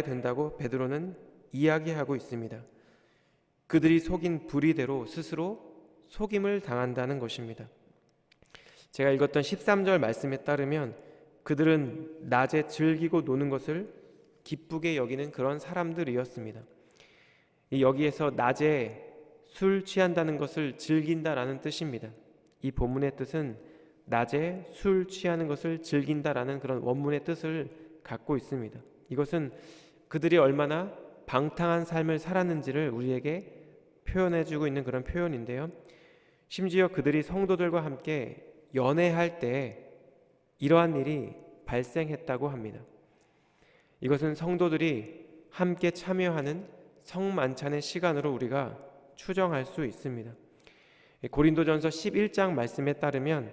된다고 베드로는 이야기하고 있습니다. 그들이 속인 불의대로 스스로 속임을 당한다는 것입니다. 제가 읽었던 13절 말씀에 따르면 그들은 낮에 즐기고 노는 것을 기쁘게 여기는 그런 사람들이었습니다. 여기에서 낮에 술 취한다는 것을 즐긴다라는 뜻입니다. 이 본문의 뜻은 낮에 술 취하는 것을 즐긴다라는 그런 원문의 뜻을 갖고 있습니다. 이것은 그들이 얼마나 방탕한 삶을 살았는지를 우리에게 표현해주고 있는 그런 표현인데요. 심지어 그들이 성도들과 함께 연애할 때 이러한 일이 발생했다고 합니다. 이것은 성도들이 함께 참여하는 성만찬의 시간으로 우리가 추정할 수 있습니다. 고린도전서 11장 말씀에 따르면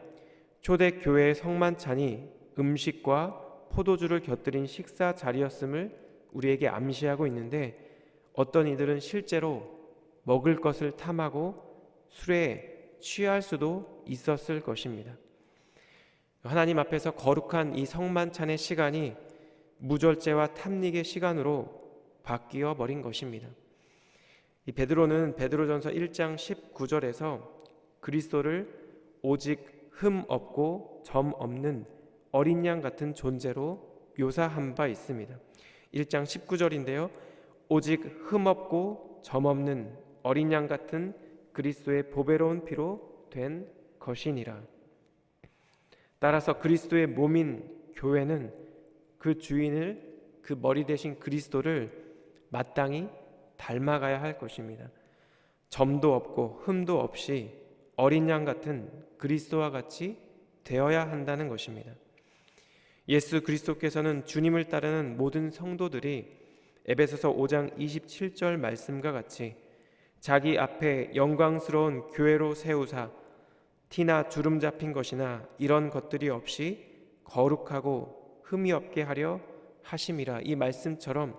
초대교회의 성만찬이 음식과 포도주를 곁들인 식사 자리였음을 우리에게 암시하고 있는데, 어떤 이들은 실제로 먹을 것을 탐하고 술에 취할 수도 있었을 것입니다. 하나님 앞에서 거룩한 이 성만찬의 시간이 무절제와 탐닉의 시간으로 바뀌어 버린 것입니다. 이 베드로는 베드로전서 1장 19절에서 그리스도를 오직 흠 없고 점 없는 어린 양 같은 존재로 묘사한 바 있습니다. 1장 19절인데요. 오직 흠 없고 점 없는 어린 양 같은 그리스도의 보배로운 피로 된 것이니라. 따라서 그리스도의 몸인 교회는 그 주인을, 그 머리 대신 그리스도를 마땅히 닮아가야 할 것입니다. 점도 없고 흠도 없이 어린 양 같은 그리스도와 같이 되어야 한다는 것입니다. 예수 그리스도께서는 주님을 따르는 모든 성도들이 에베소서 5장 27절 말씀과 같이 자기 앞에 영광스러운 교회로 세우사 티나 주름 잡힌 것이나 이런 것들이 없이 거룩하고 흠이 없게 하려 하심이라. 이 말씀처럼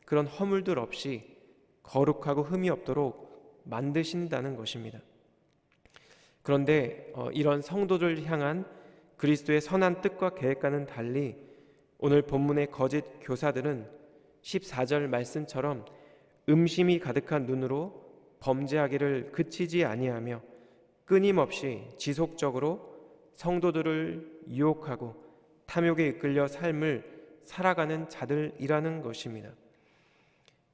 그런 허물들 없이 거룩하고 흠이 없도록 만드신다는 것입니다. 그런데 이런 성도들 향한 그리스도의 선한 뜻과 계획과는 달리 오늘 본문의 거짓 교사들은 14절 말씀처럼 음심이 가득한 눈으로 범죄하기를 그치지 아니하며 끊임없이 지속적으로 성도들을 유혹하고 탐욕에 이끌려 삶을 살아가는 자들이라는 것입니다.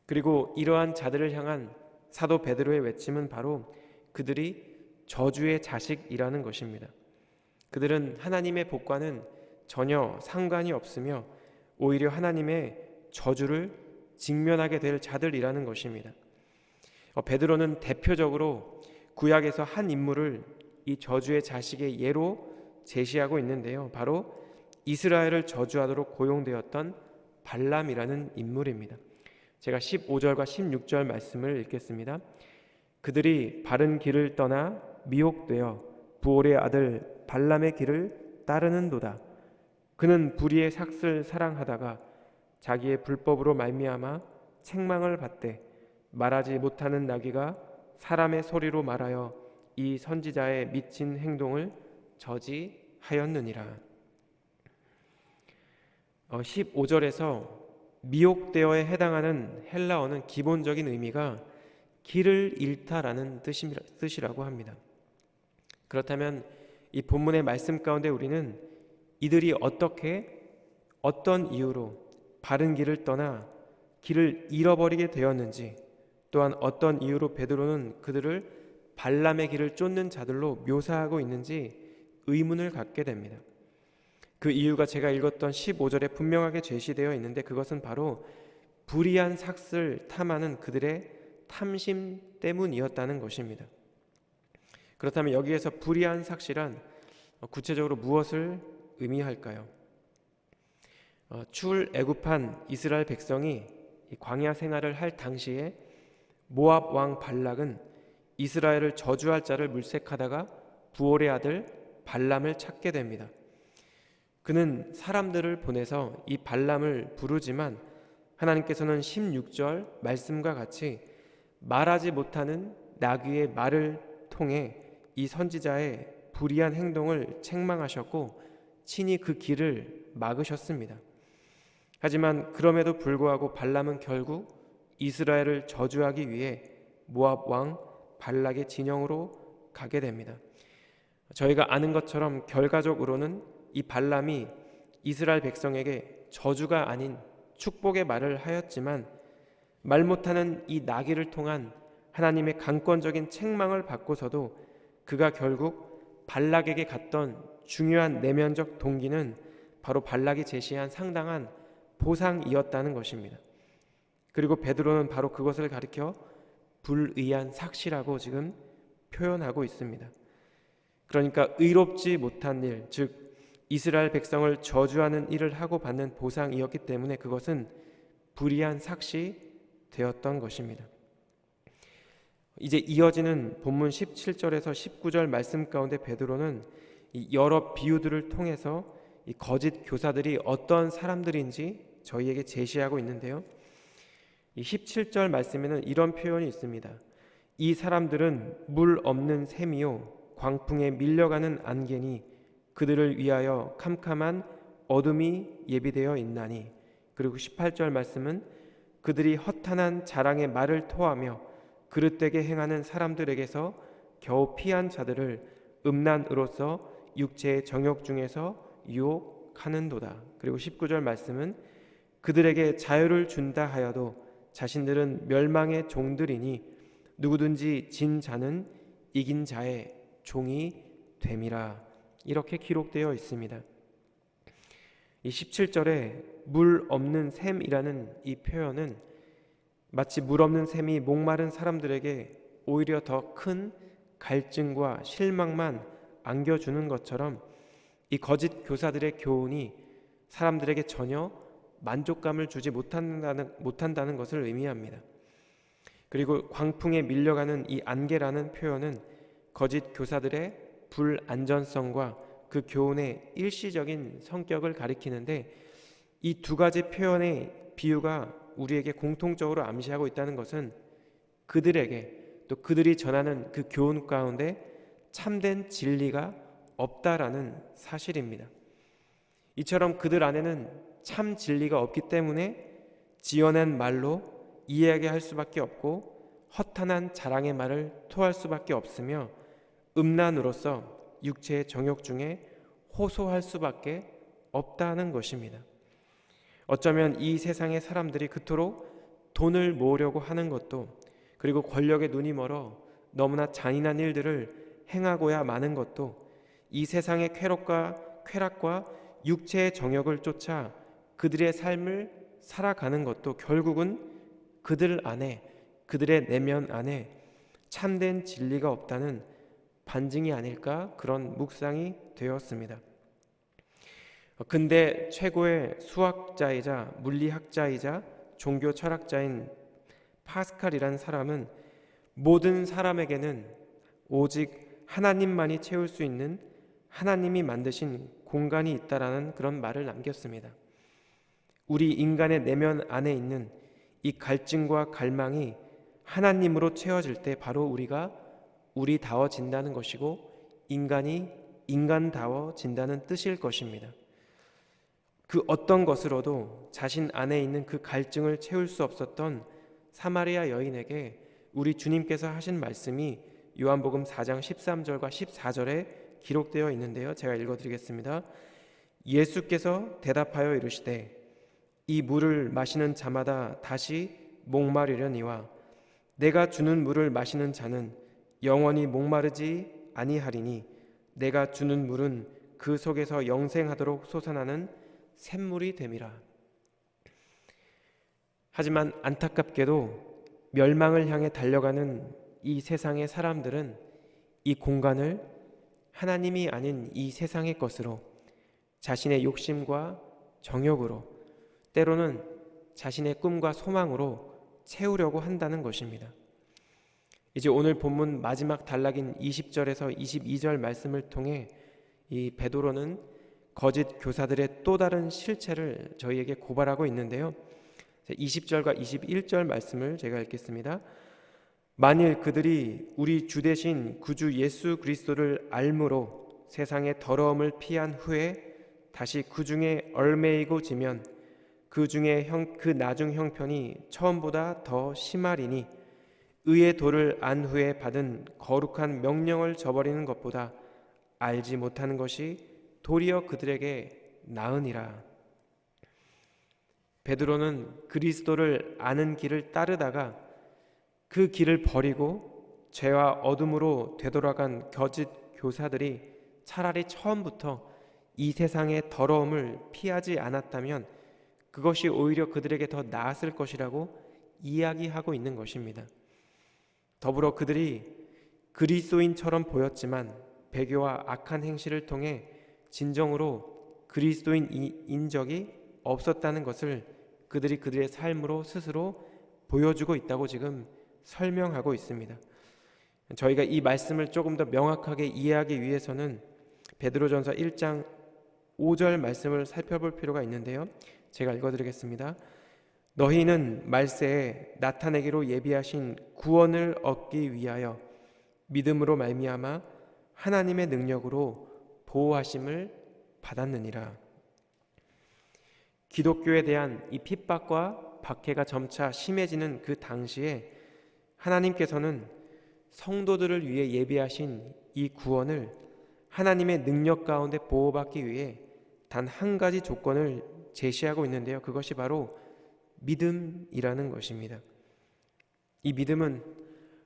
그리고 이러한 자들을 향한 사도 베드로의 외침은 바로 그들이 저주의 자식이라는 것입니다. 그들은 하나님의 복과는 전혀 상관이 없으며 오히려 하나님의 저주를 직면하게 될 자들이라는 것입니다. 베드로는 대표적으로 구약에서 한 인물을 이 저주의 자식의 예로 제시하고 있는데요. 바로 이스라엘을 저주하도록 고용되었던 발람이라는 인물입니다. 제가 15절과 16절 말씀을 읽겠습니다. 그들이 바른 길을 떠나 미혹되어 부올의 아들 발람의 길을 따르는도다. 그는 불의의 삭슬 사랑하다가 자기의 불법으로 말미암아 책망을 받되 말하지 못하는 나귀가 사람의 소리로 말하여 이 선지자의 미친 행동을 저지하였느니라. 15절에서 미혹되어에 해당하는 헬라어는 기본적인 의미가 길을 잃다라는 뜻이라고 합니다. 그렇다면 이 본문의 말씀 가운데 우리는 이들이 어떤 이유로 바른 길을 떠나 길을 잃어버리게 되었는지, 또한 어떤 이유로 베드로는 그들을 발람의 길을 쫓는 자들로 묘사하고 있는지 의문을 갖게 됩니다. 그 이유가 제가 읽었던 15절에 분명하게 제시되어 있는데, 그것은 바로 불의한 삭슬 탐하는 그들의 탐심 때문이었다는 것입니다. 그렇다면 여기에서 불의한 삭실한 구체적으로 무엇을 의미할까요? 출애굽한 이스라엘 백성이 광야 생활을 할 당시에 모압 왕 발락은 이스라엘을 저주할 자를 물색하다가 부올의 아들 발람을 찾게 됩니다. 그는 사람들을 보내서 이 발람을 부르지만 하나님께서는 16절 말씀과 같이 말하지 못하는 나귀의 말을 통해 이 선지자의 불의한 행동을 책망하셨고 친히 그 길을 막으셨습니다. 하지만 그럼에도 불구하고 발람은 결국 이스라엘을 저주하기 위해 모압 왕 발락의 진영으로 가게 됩니다. 저희가 아는 것처럼 결과적으로는 이 발람이 이스라엘 백성에게 저주가 아닌 축복의 말을 하였지만 말 못하는 이 나귀를 통한 하나님의 강권적인 책망을 받고서도 그가 결국 발락에게 갔던 중요한 내면적 동기는 바로 발락이 제시한 상당한 보상이었다는 것입니다. 그리고 베드로는 바로 그것을 가리켜 불의한 삭시라고 지금 표현하고 있습니다. 그러니까 의롭지 못한 일, 즉 이스라엘 백성을 저주하는 일을 하고 받는 보상이었기 때문에 그것은 불의한 삭시 되었던 것입니다. 이제 이어지는 본문 17절에서 19절 말씀 가운데 베드로는 여러 비유들을 통해서 이 거짓 교사들이 어떤 사람들인지 저희에게 제시하고 있는데요. 이 17절 말씀에는 이런 표현이 있습니다. 이 사람들은 물 없는 샘이요 광풍에 밀려가는 안개니 그들을 위하여 캄캄한 어둠이 예비되어 있나니. 그리고 18절 말씀은 그들이 허탄한 자랑의 말을 토하며 그릇되게 행하는 사람들에게서 겨우 피한 자들을 음란으로서 육체의 정욕 중에서 유혹하는도다. 그리고 19절 말씀은 그들에게 자유를 준다 하여도 자신들은 멸망의 종들이니 누구든지 진 자는 이긴 자의 종이 됨이라. 이렇게 기록되어 있습니다. 이 17절에 물 없는 샘이라는 이 표현은 마치 물 없는 샘이 목마른 사람들에게 오히려 더 큰 갈증과 실망만 안겨주는 것처럼 이 거짓 교사들의 교훈이 사람들에게 전혀 만족감을 주지 못한다는 것을 의미합니다. 그리고 광풍에 밀려가는 이 안개라는 표현은 거짓 교사들의 불안전성과 그 교훈의 일시적인 성격을 가리키는데 이 두 가지 표현의 비유가 우리에게 공통적으로 암시하고 있다는 것은 그들에게 또 그들이 전하는 그 교훈 가운데 참된 진리가 없다라는 사실입니다. 이처럼 그들 안에는 참 진리가 없기 때문에 지어낸 말로 이해하게 할 수밖에 없고 허탄한 자랑의 말을 토할 수밖에 없으며 음란으로서 육체의 정욕 중에 호소할 수밖에 없다는 것입니다. 어쩌면 이 세상의 사람들이 그토록 돈을 모으려고 하는 것도 그리고 권력에 눈이 멀어 너무나 잔인한 일들을 행하고야 마는 것도 이 세상의 쾌락과 육체의 정욕을 쫓아 그들의 삶을 살아가는 것도 결국은 그들 안에 그들의 내면 안에 참된 진리가 없다는 반증이 아닐까 그런 묵상이 되었습니다. 근대 최고의 수학자이자 물리학자이자 종교 철학자인 파스칼이라는 사람은 모든 사람에게는 오직 하나님만이 채울 수 있는 하나님이 만드신 공간이 있다라는 그런 말을 남겼습니다. 우리 인간의 내면 안에 있는 이 갈증과 갈망이 하나님으로 채워질 때 바로 우리가 우리다워진다는 것이고 인간이 인간다워진다는 뜻일 것입니다. 그 어떤 것으로도 자신 안에 있는 그 갈증을 채울 수 없었던 사마리아 여인에게 우리 주님께서 하신 말씀이 요한복음 4장 13절과 14절에 기록되어 있는데요. 제가 읽어드리겠습니다. 예수께서 대답하여 이르시되 이 물을 마시는 자마다 다시 목마르려니와 내가 주는 물을 마시는 자는 영원히 목마르지 아니하리니 내가 주는 물은 그 속에서 영생하도록 솟아나는 샘물이 됨이라. 하지만 안타깝게도 멸망을 향해 달려가는 이 세상의 사람들은 이 공간을 하나님이 아닌 이 세상의 것으로 자신의 욕심과 정욕으로 때로는 자신의 꿈과 소망으로 채우려고 한다는 것입니다. 이제 오늘 본문 마지막 단락인 20절에서 22절 말씀을 통해 이 베드로는 거짓 교사들의 또 다른 실체를 저희에게 고발하고 있는데요. 20절과 21절 말씀을 제가 읽겠습니다. 만일 그들이 우리 주 되신 구주 예수 그리스도를 알므로 세상의 더러움을 피한 후에 다시 그 중에 얽매이고 지면 그 중에 그 나중 형편이 처음보다 더 심하리니 의의 도를 안 후에 받은 거룩한 명령을 저버리는 것보다 알지 못하는 것이 도리어 그들에게 나으니라. 베드로는 그리스도를 아는 길을 따르다가 그 길을 버리고 죄와 어둠으로 되돌아간 거짓 교사들이 차라리 처음부터 이 세상의 더러움을 피하지 않았다면 그것이 오히려 그들에게 더 나았을 것이라고 이야기하고 있는 것입니다. 더불어 그들이 그리스도인처럼 보였지만 배교와 악한 행실을 통해 진정으로 그리스도인인 적이 없었다는 것을 그들이 그들의 삶으로 스스로 보여주고 있다고 지금 설명하고 있습니다. 저희가 이 말씀을 조금 더 명확하게 이해하기 위해서는 베드로전서 1장 5절 말씀을 살펴볼 필요가 있는데요. 제가 읽어드리겠습니다. 너희는 말세에 나타내기로 예비하신 구원을 얻기 위하여 믿음으로 말미암아 하나님의 능력으로 보호하심을 받았느니라. 기독교에 대한 이 핍박과 박해가 점차 심해지는 그 당시에 하나님께서는 성도들을 위해 예비하신 이 구원을 하나님의 능력 가운데 보호받기 위해 단 한 가지 조건을 제시하고 있는데요. 그것이 바로 믿음이라는 것입니다. 이 믿음은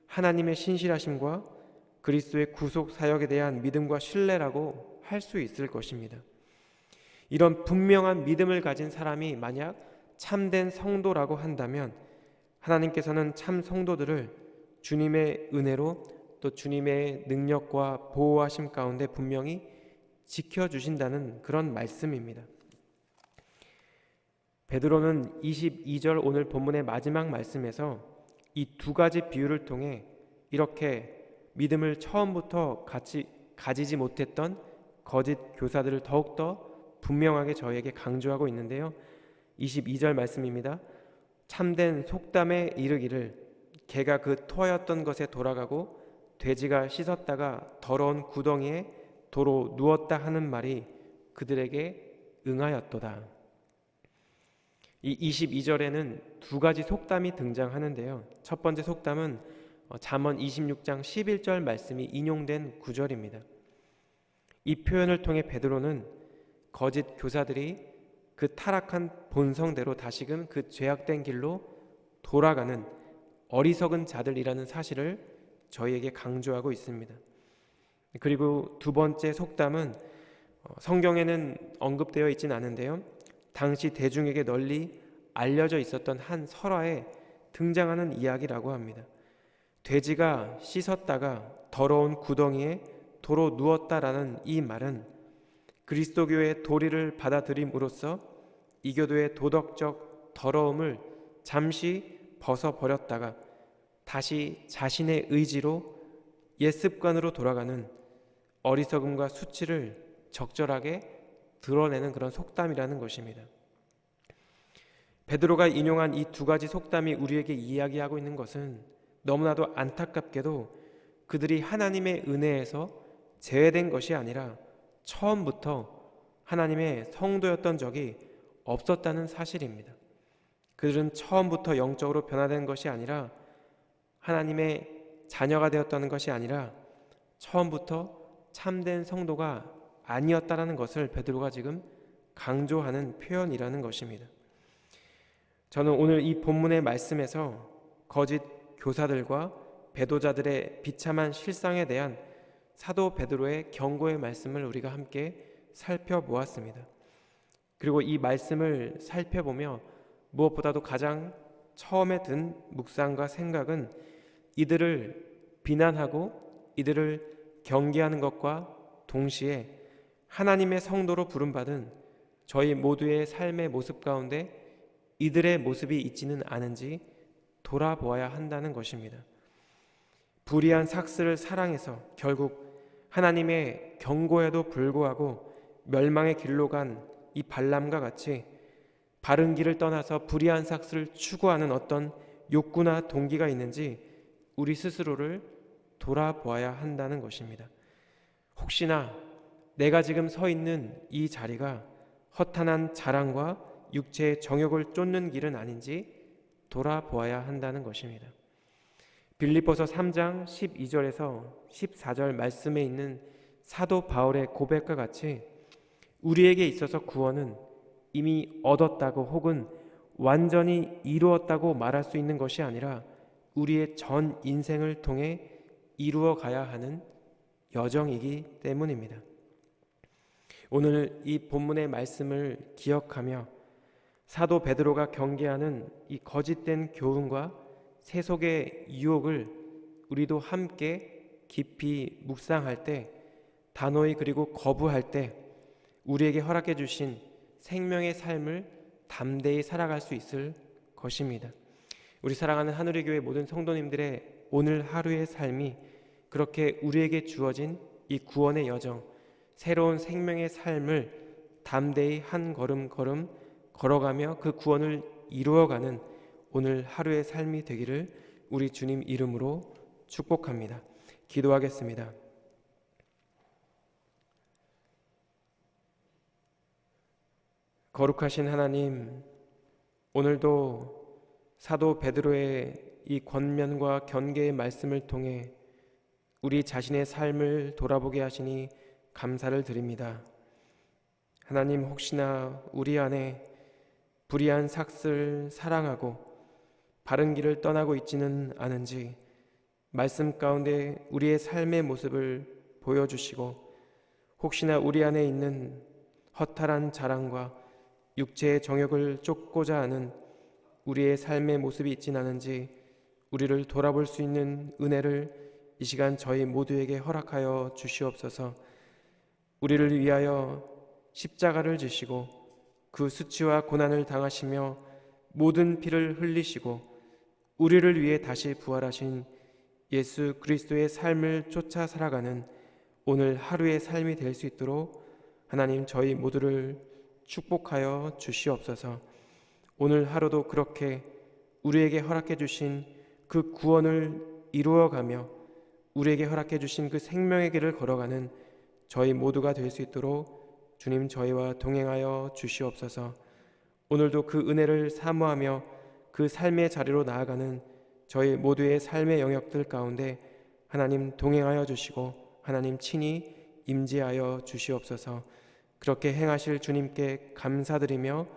하나님의 신실하심과 그리스도의 구속 사역에 대한 믿음과 신뢰라고 할 수 있을 것입니다. 이런 분명한 믿음을 가진 사람이 만약 참된 성도라고 한다면 하나님께서는 참 성도들을 주님의 은혜로 또 주님의 능력과 보호하심 가운데 분명히 지켜주신다는 그런 말씀입니다. 베드로는 22절 오늘 본문의 마지막 말씀에서 이 두 가지 비유를 통해 이렇게 믿음을 처음부터 가지지 못했던 거짓 교사들을 더욱더 분명하게 저에게 강조하고 있는데요. 22절 말씀입니다. 참된 속담에 이르기를 개가 그 토하였던 것에 돌아가고 돼지가 씻었다가 더러운 구덩이에 도로 누웠다 하는 말이 그들에게 응하였도다. 이 22절에는 두 가지 속담이 등장하는데요. 첫 번째 속담은 잠언 26장 11절 말씀이 인용된 구절입니다. 이 표현을 통해 베드로는 거짓 교사들이 그 타락한 본성대로 다시금 그 죄악된 길로 돌아가는 어리석은 자들이라는 사실을 저희에게 강조하고 있습니다. 그리고 두 번째 속담은 성경에는 언급되어 있진 않은데요. 당시 대중에게 널리 알려져 있었던 한 설화에 등장하는 이야기라고 합니다. 돼지가 씻었다가 더러운 구덩이에 도로 누웠다라는 이 말은 그리스도교의 도리를 받아들임으로써 이교도의 도덕적 더러움을 잠시 벗어버렸다가 다시 자신의 의지로 옛 습관으로 돌아가는 어리석음과 수치를 적절하게 드러내는 그런 속담이라는 것입니다. 베드로가 인용한 이 두 가지 속담이 우리에게 이야기하고 있는 것은 너무나도 안타깝게도 그들이 하나님의 은혜에서 제외된 것이 아니라 처음부터 하나님의 성도였던 적이 없었다는 사실입니다. 그들은 처음부터 영적으로 변화된 것이 아니라 하나님의 자녀가 되었다는 것이 아니라 처음부터 참된 성도가 아니었다라는 것을 베드로가 지금 강조하는 표현이라는 것입니다. 저는 오늘 이 본문의 말씀에서 거짓 교사들과 배도자들의 비참한 실상에 대한 사도 베드로의 경고의 말씀을 우리가 함께 살펴보았습니다. 그리고 이 말씀을 살펴보며 무엇보다도 가장 처음에 든 묵상과 생각은 이들을 비난하고 이들을 경계하는 것과 동시에 하나님의 성도로 부름받은 저희 모두의 삶의 모습 가운데 이들의 모습이 있지는 않은지 돌아보아야 한다는 것입니다. 불의한 삭스를 사랑해서 결국 하나님의 경고에도 불구하고 멸망의 길로 간 이 발람과 같이 바른 길을 떠나서 불의한 삭스를 추구하는 어떤 욕구나 동기가 있는지 우리 스스로를 돌아보아야 한다는 것입니다. 혹시나 내가 지금 서 있는 이 자리가 허탄한 자랑과 육체의 정욕을 쫓는 길은 아닌지 돌아보아야 한다는 것입니다. 빌립보서 3장 12절에서 14절 말씀에 있는 사도 바울의 고백과 같이 우리에게 있어서 구원은 이미 얻었다고 혹은 완전히 이루었다고 말할 수 있는 것이 아니라 우리의 전 인생을 통해 이루어 가야 하는 여정이기 때문입니다. 오늘 이 본문의 말씀을 기억하며 사도 베드로가 경계하는 이 거짓된 교훈과 세속의 유혹을 우리도 함께 깊이 묵상할 때, 단호히 그리고 거부할 때 우리에게 허락해 주신 생명의 삶을 담대히 살아갈 수 있을 것입니다. 우리 사랑하는 하늘의 교회 모든 성도님들의 오늘 하루의 삶이 그렇게 우리에게 주어진 이 구원의 여정, 새로운 생명의 삶을 담대히 한 걸음 걸음 걸어가며 그 구원을 이루어가는 오늘 하루의 삶이 되기를 우리 주님 이름으로 축복합니다. 기도하겠습니다. 거룩하신 하나님, 오늘도 사도 베드로의 이 권면과 견계의 말씀을 통해 우리 자신의 삶을 돌아보게 하시니 감사를 드립니다. 하나님, 혹시나 우리 안에 불의한 삭을 사랑하고 바른 길을 떠나고 있지는 않은지 말씀 가운데 우리의 삶의 모습을 보여주시고, 혹시나 우리 안에 있는 허탈한 자랑과 육체의 정욕을 쫓고자 하는 우리의 삶의 모습이 있진 않은지 우리를 돌아볼 수 있는 은혜를 이 시간 저희 모두에게 허락하여 주시옵소서. 우리를 위하여 십자가를 지시고 그 수치와 고난을 당하시며 모든 피를 흘리시고 우리를 위해 다시 부활하신 예수 그리스도의 삶을 쫓아 살아가는 오늘 하루의 삶이 될 수 있도록 하나님 저희 모두를 축복하여 주시옵소서. 오늘 하루도 그렇게 우리에게 허락해 주신 그 구원을 이루어가며 우리에게 허락해 주신 그 생명의 길을 걸어가는 저희 모두가 될 수 있도록 주님 저희와 동행하여 주시옵소서. 오늘도 그 은혜를 사모하며 그 삶의 자리로 나아가는 저희 모두의 삶의 영역들 가운데 하나님 동행하여 주시고 하나님 친히 임재하여 주시옵소서. 그렇게 행하실 주님께 감사드리며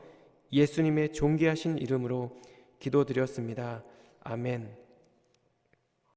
예수님의 존귀하신 이름으로 기도드렸습니다. 아멘.